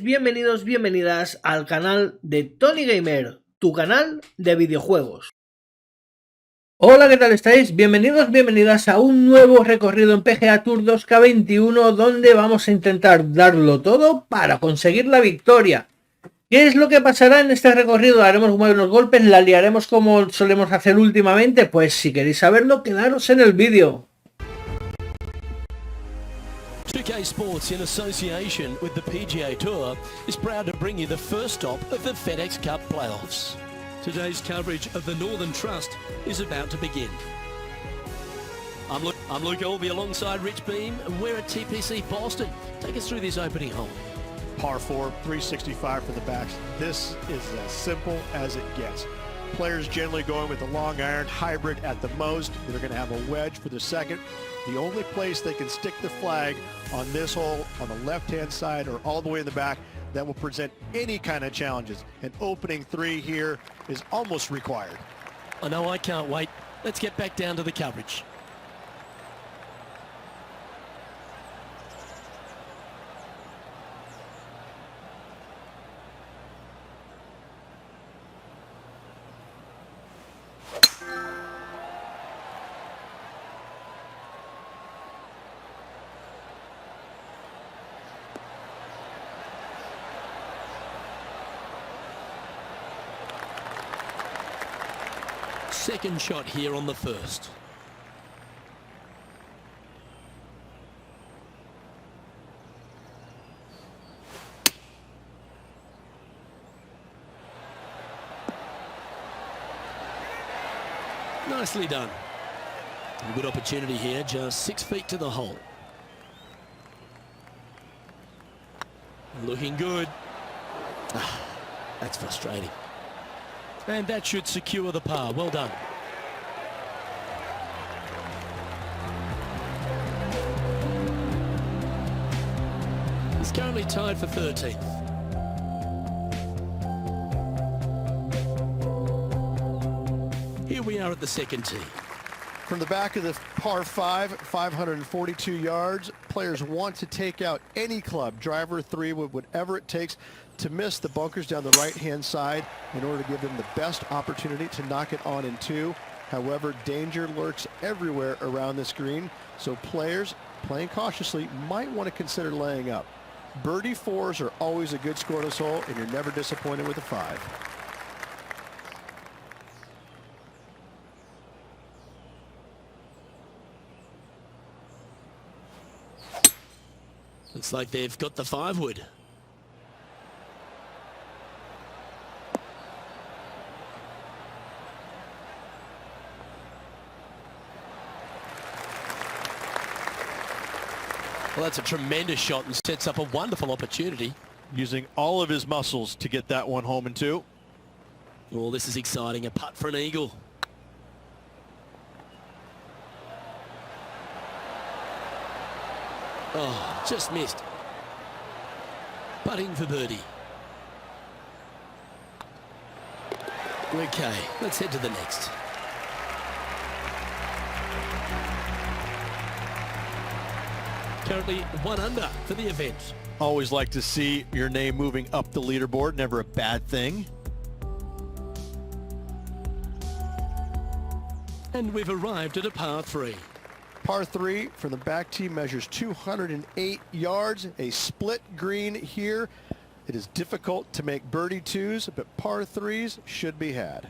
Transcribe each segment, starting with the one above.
Bienvenidos, bienvenidas al canal de Tony Gamer, tu canal de videojuegos. Hola, ¿qué tal estáis? Bienvenidos, bienvenidas a un nuevo recorrido en PGA Tour 2K21 donde vamos a intentar darlo todo para conseguir la victoria. ¿Qué es lo que pasará en este recorrido? ¿Haremos buenos golpes? ¿La liaremos como solemos hacer últimamente? Pues si queréis saberlo, quedaros en el vídeo. 2K Sports, in association with the PGA Tour, is proud to bring you the first stop of the FedEx Cup playoffs. Today's coverage of the Northern Trust is about to begin. I'm Luke Elby alongside Rich Beam, and we're at TPC Boston. Take us through this opening hole. Par 4, 365 for the backs. This is as simple as it gets. Players generally going with a long iron hybrid at the most. They're going to have a wedge for the second. The only place they can stick the flag on this hole on the left-hand side or all the way in the back that will present any kind of challenges. An opening three here is almost required. I know, I can't wait. Let's get back down to the coverage. Second shot here on the first. Nicely done. A good opportunity here, just 6 feet to the hole. Looking good. That's frustrating. And that should secure the par. Well done. He's currently tied for 13th. Here we are at the second tee. From the back of the par 5, 542 yards, players want to take out any club, driver, three, with whatever it takes to miss the bunkers down the right-hand side in order to give them the best opportunity to knock it on in two. However, danger lurks everywhere around this green, so players playing cautiously might want to consider laying up. Birdie fours are always a good score on this hole, and you're never disappointed with a 5. Looks like they've got the 5-wood. Well, that's a tremendous shot and sets up a wonderful opportunity. Using all of his muscles to get that one home in two. Oh, this is exciting. A putt for an eagle. Oh, just missed. Putting for birdie. Okay, let's head to the next. Currently 1 under for the event. Always like to see your name moving up the leaderboard. Never a bad thing. And we've arrived at a par 3. Par 3 from the back tee measures 208 yards. A split green here. It is difficult to make birdie twos, but par 3s should be had.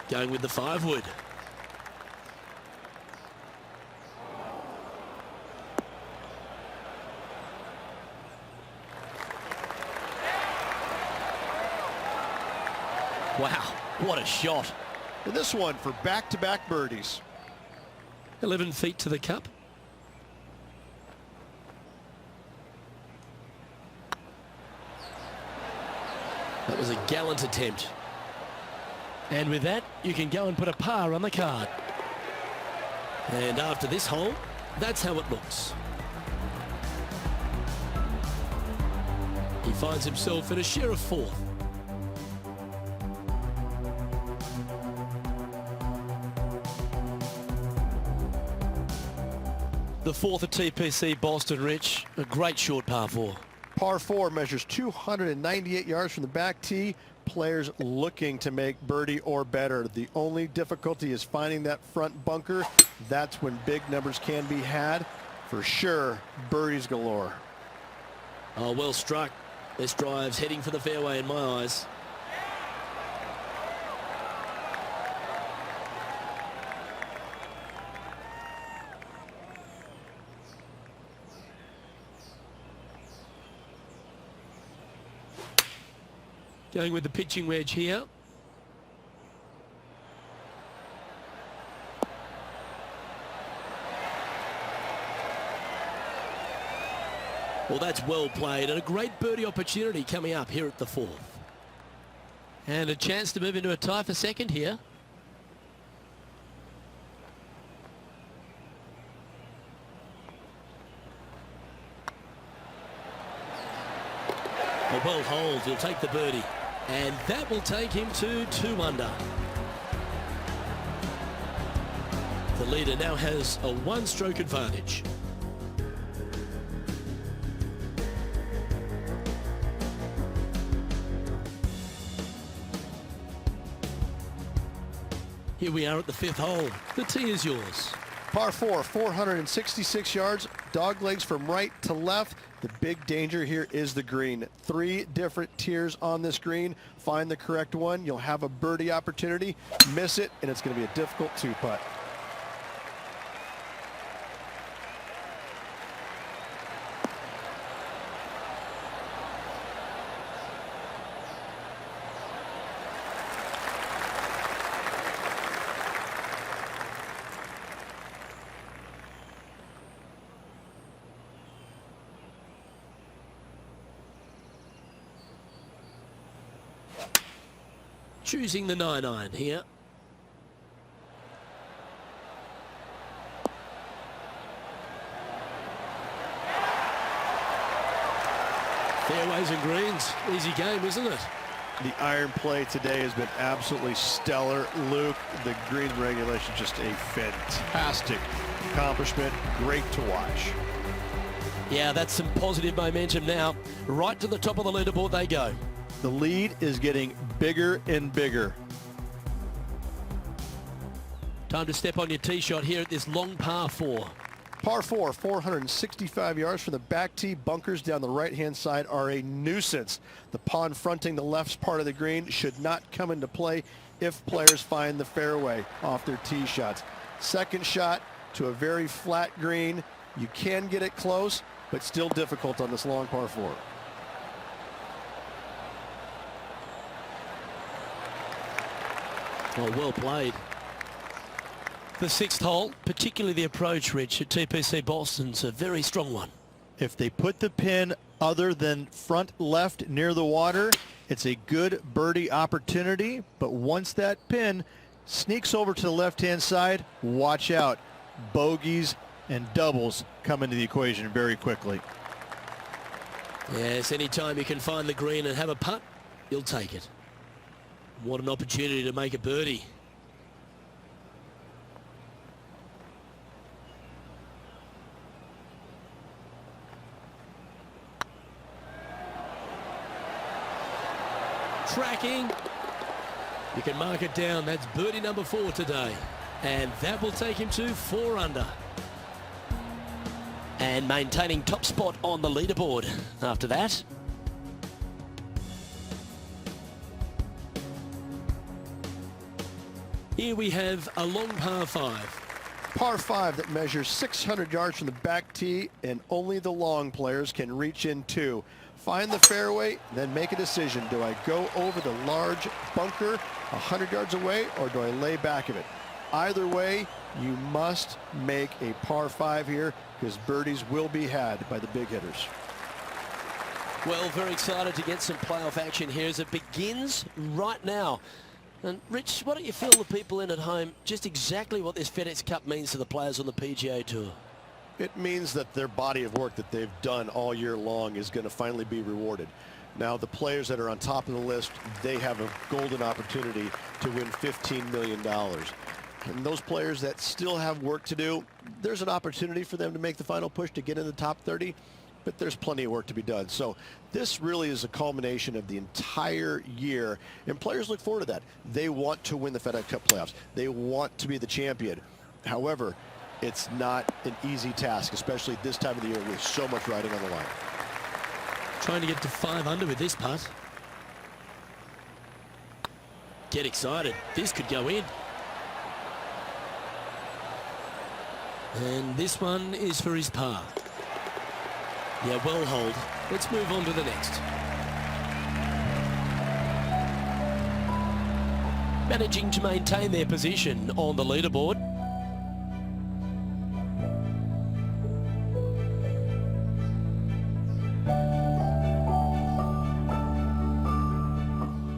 Going with the 5-wood. Wow, what a shot. And this one for back-to-back birdies. 11 feet to the cup. That was a gallant attempt. And with that, you can go and put a par on the card. And after this hole, that's how it looks. He finds himself in a share of 4th. The 4th at TPC Boston, Rich. A great short par 4. Par 4 measures 298 yards from the back tee. Players looking to make birdie or better. The only difficulty is finding that front bunker. That's when big numbers can be had. For sure, birdies galore. Oh, well struck. This drive's heading for the fairway in my eyes. Going with the pitching wedge here. Well, that's well played, and a great birdie opportunity coming up here at the 4th. And a chance to move into a tie for 2nd here. A well hold, he'll take the birdie. And that will take him to 2 under. The leader now has a 1-stroke advantage. Here we are at the 5th hole. The tee is yours. Par 4, 466 yards, dog legs from right to left. The big danger here is the green. 3 different tiers on this green. Find the correct one. You'll have a birdie opportunity. Miss it, and it's going to be a difficult 2-putt. Choosing the 9-iron here. Fairways and greens. Easy game, isn't it? The iron play today has been absolutely stellar. Luke, the green regulation, just a fantastic accomplishment. Great to watch. Yeah, that's some positive momentum now. Right to the top of the leaderboard they go. The lead is getting bigger and bigger. Time to step on your tee shot here at this long par 4. Par 4, 465 yards from the back tee. Bunkers down the right-hand side are a nuisance. The pond fronting the left part of the green should not come into play if players find the fairway off their tee shots. Second shot to a very flat green. You can get it close, but still difficult on this long par 4. Oh, well played. The 6th hole, particularly the approach, Rich, at TPC Boston's a very strong one. If they put the pin other than front left near the water, it's a good birdie opportunity. But once that pin sneaks over to the left-hand side, watch out. Bogeys and doubles come into the equation very quickly. Yes, anytime you can find the green and have a putt, you'll take it. What an opportunity to make a birdie. Tracking. You can mark it down. That's birdie number 4 today. And that will take him to 4 under. And maintaining top spot on the leaderboard after that. Here we have a long par 5. Par 5 that measures 600 yards from the back tee, and only the long players can reach in two. Find the fairway, then make a decision. Do I go over the large bunker 100 yards away, or do I lay back of it? Either way, you must make a par 5 here, because birdies will be had by the big hitters. Well, very excited to get some playoff action here as it begins right now. And Rich, why don't you fill the people in at home just exactly what this FedEx Cup means to the players on the PGA Tour? It means that their body of work that they've done all year long is going to finally be rewarded. Now, the players that are on top of the list, they have a golden opportunity to win $15 million. And those players that still have work to do, there's an opportunity for them to make the final push to get in the top 30. But there's plenty of work to be done. So this really is a culmination of the entire year, and players look forward to that. They want to win the FedEx Cup playoffs. They want to be the champion. However, it's not an easy task, especially at this time of the year with so much riding on the line. Trying to get to 5 under with this putt. Get excited. This could go in. And this one is for his par. Yeah, well hold. Let's move on to the next. Managing to maintain their position on the leaderboard.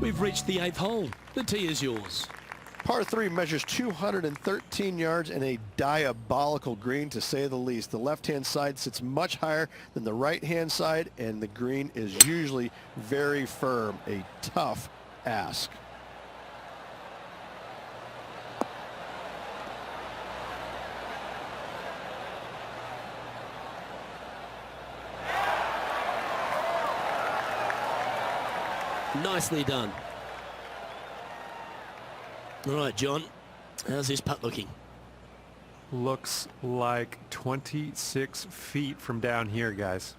We've reached the 8th hole. The tee is yours. Par 3 measures 213 yards and a diabolical green, to say the least. The left-hand side sits much higher than the right-hand side, and the green is usually very firm. A tough ask. Nicely done. All right, John, how's this putt looking? Looks like 26 feet from down here, guys.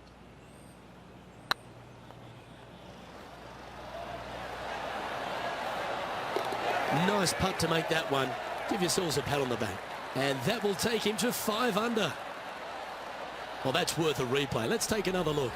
Nice putt to make that one. Give yourselves a pat on the back. And that will take him to 5 under. Well, that's worth a replay. Let's take another look.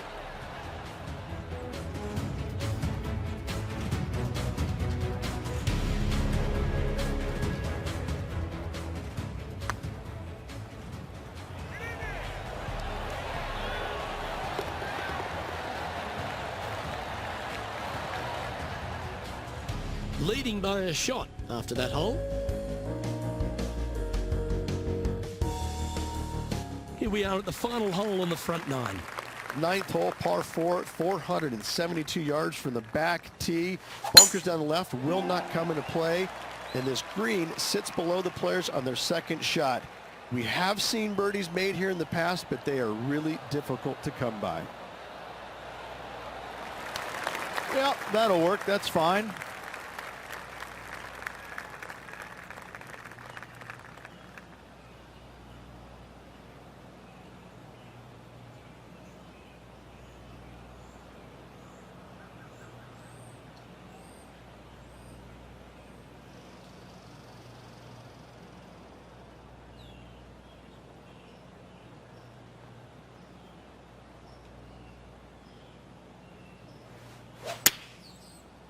Leading by a shot after that hole. Here we are at the final hole on the front 9. 9th hole, par 4, 472 yards from the back tee. Bunkers down the left will not come into play, and this green sits below the players on their second shot. We have seen birdies made here in the past, but they are really difficult to come by. Yeah, that'll work. That's fine.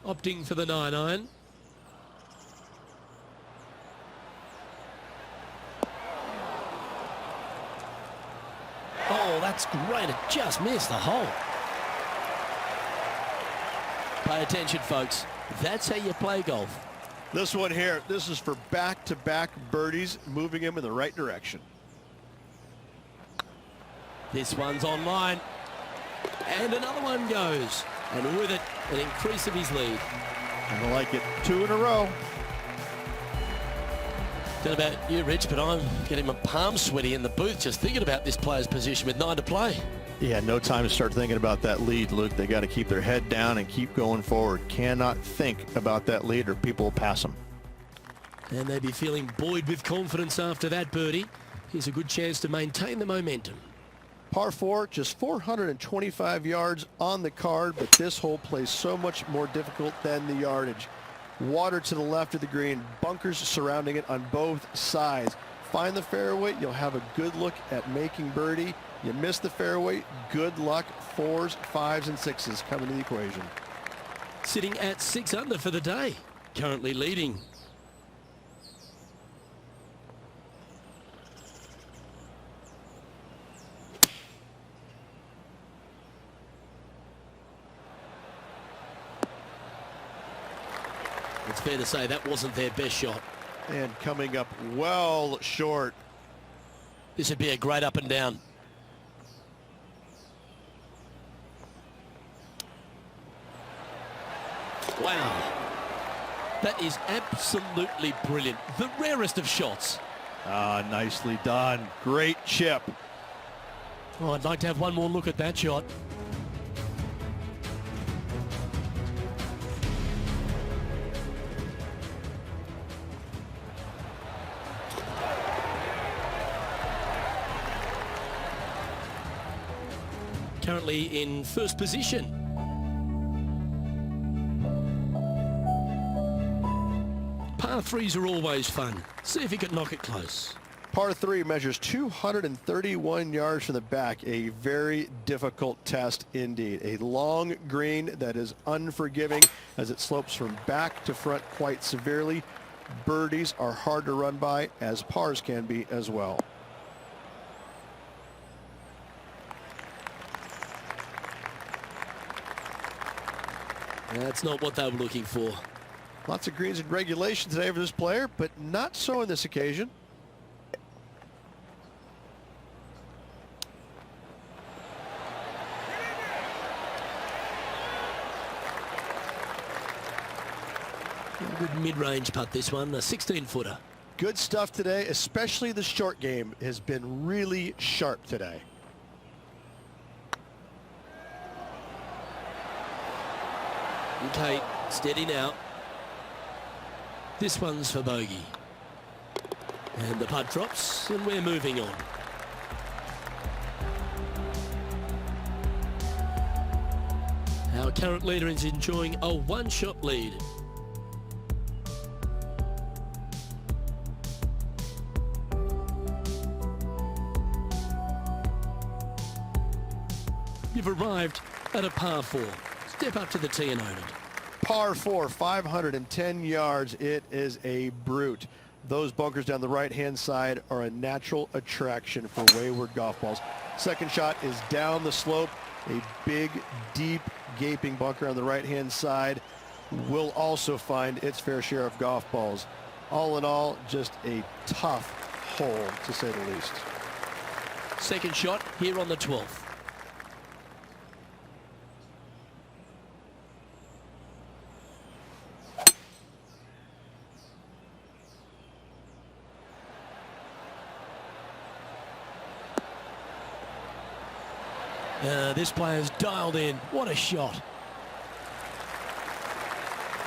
Opting for the 9-iron. Oh, that's great. It just missed the hole. Pay attention, folks. That's how you play golf. This one here, this is for back-to-back birdies, moving him in the right direction. This one's online. And another one goes. And with it, an increase of his lead. I like it. 2 in a row. Don't know about you, Rich, but I'm getting my palms sweaty in the booth just thinking about this player's position with 9 to play. Yeah, no time to start thinking about that lead, Luke. They got to keep their head down and keep going forward. Cannot think about that lead or people will pass them. And they'd be feeling buoyed with confidence after that birdie. Here's a good chance to maintain the momentum. Par 4, just 425 yards on the card, but this hole plays so much more difficult than the yardage. Water to the left of the green, bunkers surrounding it on both sides. Find the fairway, you'll have a good look at making birdie. You miss the fairway, good luck. 4s, 5s, and 6s come into the equation. Sitting at 6 under for the day, currently leading. It's fair to say that wasn't their best shot. And coming up well short. This would be a great up and down. Wow. That is absolutely brilliant. The rarest of shots. Ah, nicely done. Great chip. Oh, I'd like to have one more look at that shot. Currently in first position. Par 3s are always fun. See if you can knock it close. Par 3 measures 231 yards from the back. A very difficult test indeed. A long green that is unforgiving as it slopes from back to front quite severely. Birdies are hard to run by, as pars can be as well. That's not what they were looking for. Lots of greens in regulation today for this player, but not so on this occasion. A good mid-range putt this one, a 16-footer. Good stuff today, especially the short game has been really sharp today. Okay, steady now. This one's for bogey. And the putt drops, and we're moving on. Our current leader is enjoying a one-shot lead. You've arrived at a par 4. Step up to the tee and own it. Par 4, 510 yards. It is a brute. Those bunkers down the right-hand side are a natural attraction for wayward golf balls. Second shot is down the slope. A big, deep, gaping bunker on the right-hand side will also find its fair share of golf balls. All in all, just a tough hole, to say the least. Second shot here on the 12th. This player's dialed in. What a shot.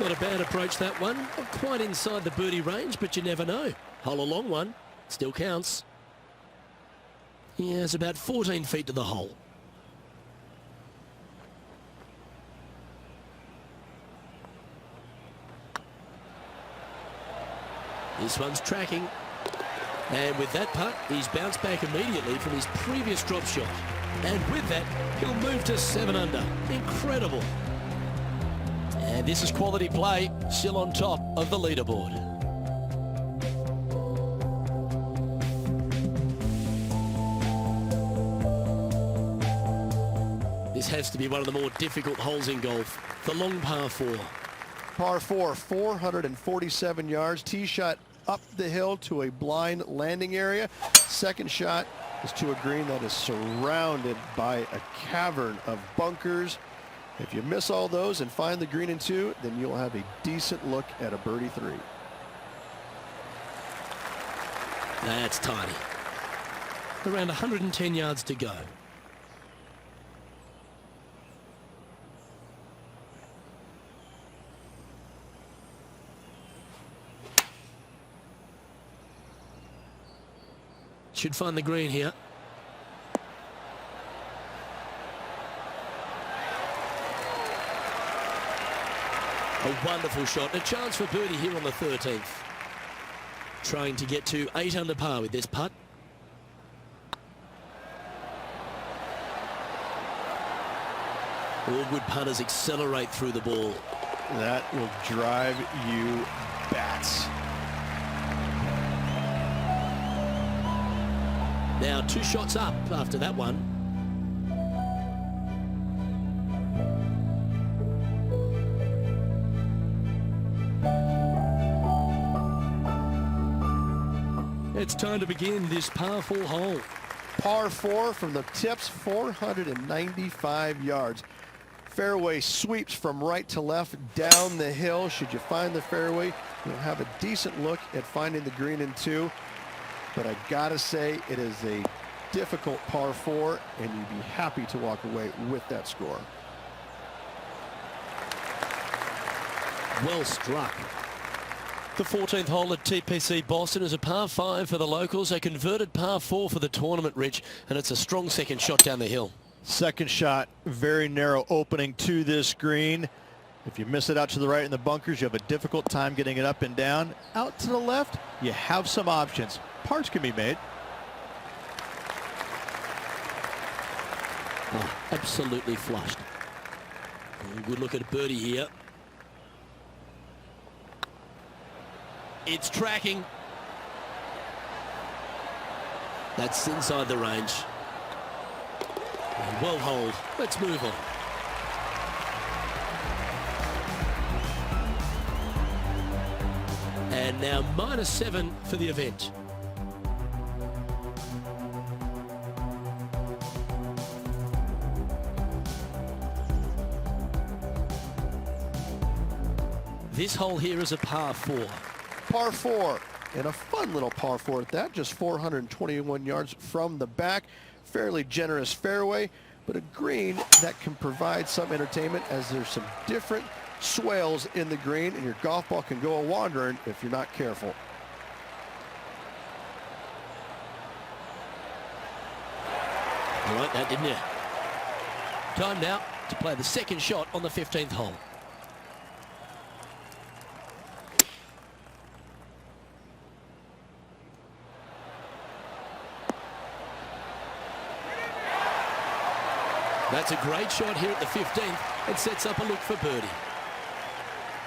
Not a bad approach, that one. Not quite inside the birdie range, but you never know. Hole a long one. Still counts. Yeah, it's about 14 feet to the hole. This one's tracking. And with that putt, he's bounced back immediately from his previous drop shot. And with that, he'll move to 7 under. Incredible. And this is quality play, still on top of the leaderboard. This has to be one of the more difficult holes in golf. The long par 4. Par 4, 447 yards. Tee shot up the hill to a blind landing area. Second shot is to a green that is surrounded by a cavern of bunkers. If you miss all those and find the green in 2, then you'll have a decent look at a birdie 3. That's tiny. Around 110 yards to go. Should find the green here. A wonderful shot. A chance for birdie here on the 13th. Trying to get to 8 under par with this putt. All good putters accelerate through the ball. That will drive you bats. Now 2 shots up after that one. It's time to begin this par 4 hole. Par 4 from the tips, 495 yards. Fairway sweeps from right to left down the hill. Should you find the fairway, you'll have a decent look at finding the green in 2. But I gotta say, it is a difficult par 4, and you'd be happy to walk away with that score. Well struck. The 14th hole at TPC Boston is a par 5 for the locals, a converted par 4 for the tournament, Rich, and it's a strong second shot down the hill. Second shot, very narrow opening to this green. If you miss it out to the right in the bunkers, you have a difficult time getting it up and down. Out to the left, you have some options. Pars can be made. Oh, absolutely flushed. Good look at birdie here. It's tracking. That's inside the range. Well holed. Let's move on. And now -7 for the event. This hole here is a par 4. Par 4, and a fun little par 4 at that, just 421 yards from the back. Fairly generous fairway, but a green that can provide some entertainment as there's some different swales in the green, and your golf ball can go a-wandering if you're not careful. You like that, didn't you? Time now to play the second shot on the 15th hole. That's a great shot here at the 15th. It sets up a look for birdie.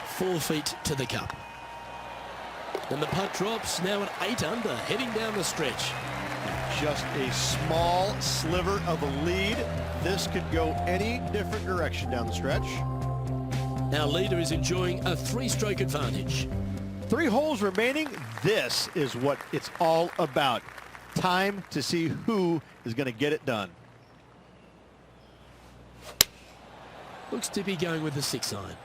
4 feet to the cup. And the putt drops now at 8 under, heading down the stretch. Just a small sliver of a lead. This could go any different direction down the stretch. Our leader is enjoying a 3-stroke advantage. 3 holes remaining. This is what it's all about. Time to see who is going to get it done. Looks to be going with the 6-iron.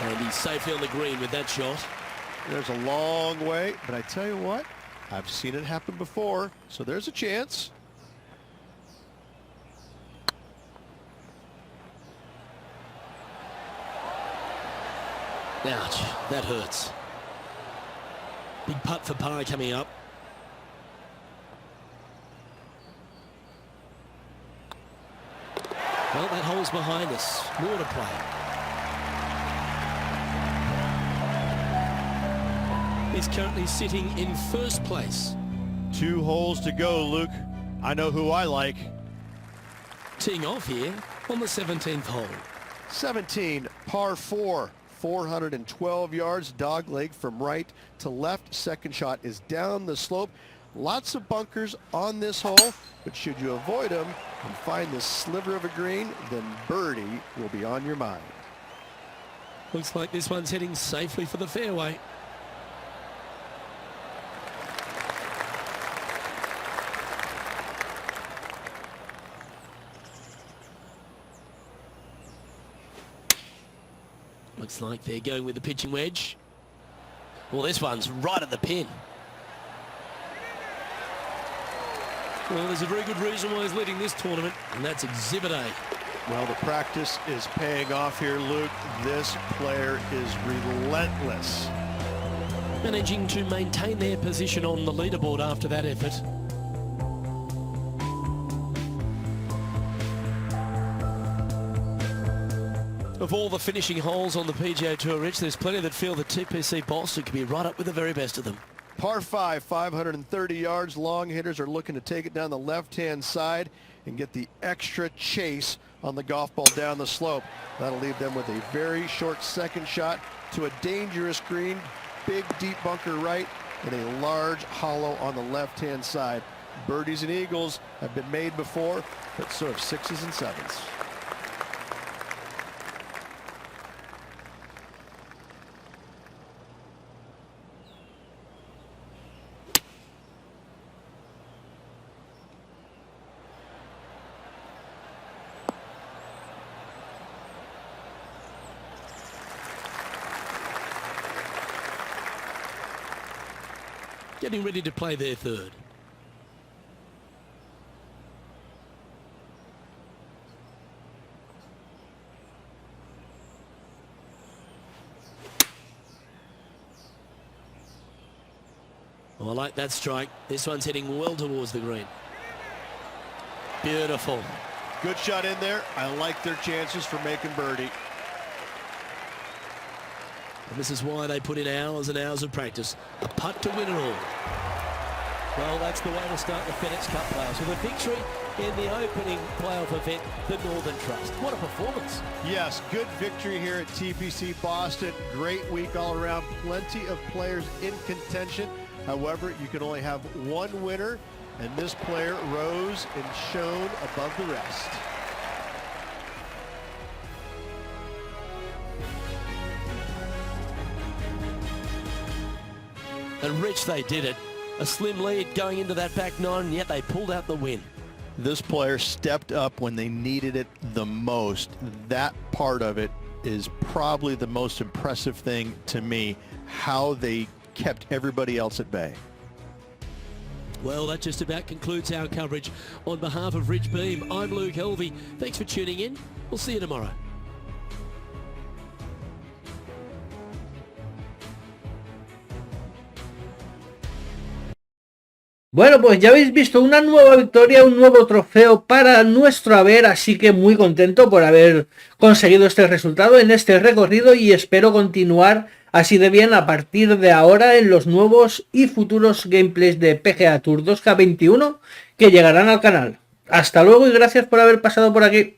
And he's safely on the green with that shot. There's a long way, but I tell you what, I've seen it happen before, so there's a chance. Ouch, that hurts. Big putt for par coming up. Well, that hole's behind us. More to play. He's currently sitting in first place. 2 holes to go, Luke. I know who I like. Teeing off here on the 17th hole. 17, par 4. 412 yards, dog leg from right to left. Second shot is down the slope. Lots of bunkers on this hole, but should you avoid them and find this sliver of a green, then birdie will be on your mind. Looks like this one's heading safely for the fairway. Looks like they're going with the pitching wedge. Well, this one's right at the pin. Well, there's a very good reason why he's leading this tournament, and that's Exhibit A. Well, the practice is paying off here, Luke. This player is relentless. managing to maintain their position on the leaderboard after that effort. Of all the finishing holes on the PGA Tour, Rich, there's plenty that feel that TPC Boston could be right up with the very best of them. Par 5, 530 yards. Long hitters are looking to take it down the left-hand side and get the extra chase on the golf ball down the slope. That'll leave them with a very short second shot to a dangerous green, big deep bunker right, and a large hollow on the left-hand side. Birdies and eagles have been made before, but so have sixes and sevens. Getting ready to play their third. Oh, I like that strike. This one's heading well towards the green. Beautiful. Good shot in there. I like their chances for making birdie. And this is why they put in hours and hours of practice. A putt to win it all. Well, that's the way to start the FedEx Cup playoffs, with a victory in the opening playoff event, the Northern Trust. What a performance. Yes, good victory here at TPC Boston. Great week all around. Plenty of players in contention. However, you can only have one winner, and this player rose and shone above the rest. And Rich, they did it. A slim lead going into that back nine, and yet they pulled out the win. This player stepped up when they needed it the most. That part of it is probably the most impressive thing to me, how they kept everybody else at bay. Well, that just about concludes our coverage. On behalf of Rich Beam, I'm Luke Helvey. Thanks for tuning in. We'll see you tomorrow. Bueno, pues ya habéis visto una nueva victoria, un nuevo trofeo para nuestro haber, así que muy contento por haber conseguido este resultado en este recorrido y espero continuar así de bien a partir de ahora en los nuevos y futuros gameplays de PGA Tour 2K21 que llegarán al canal. Hasta luego y gracias por haber pasado por aquí.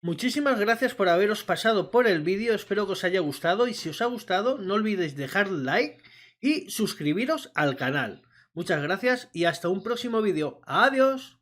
Muchísimas gracias por haberos pasado por el vídeo, espero que os haya gustado y si os ha gustado no olvidéis dejar like y suscribiros al canal. Muchas gracias y hasta un próximo vídeo. ¡Adiós!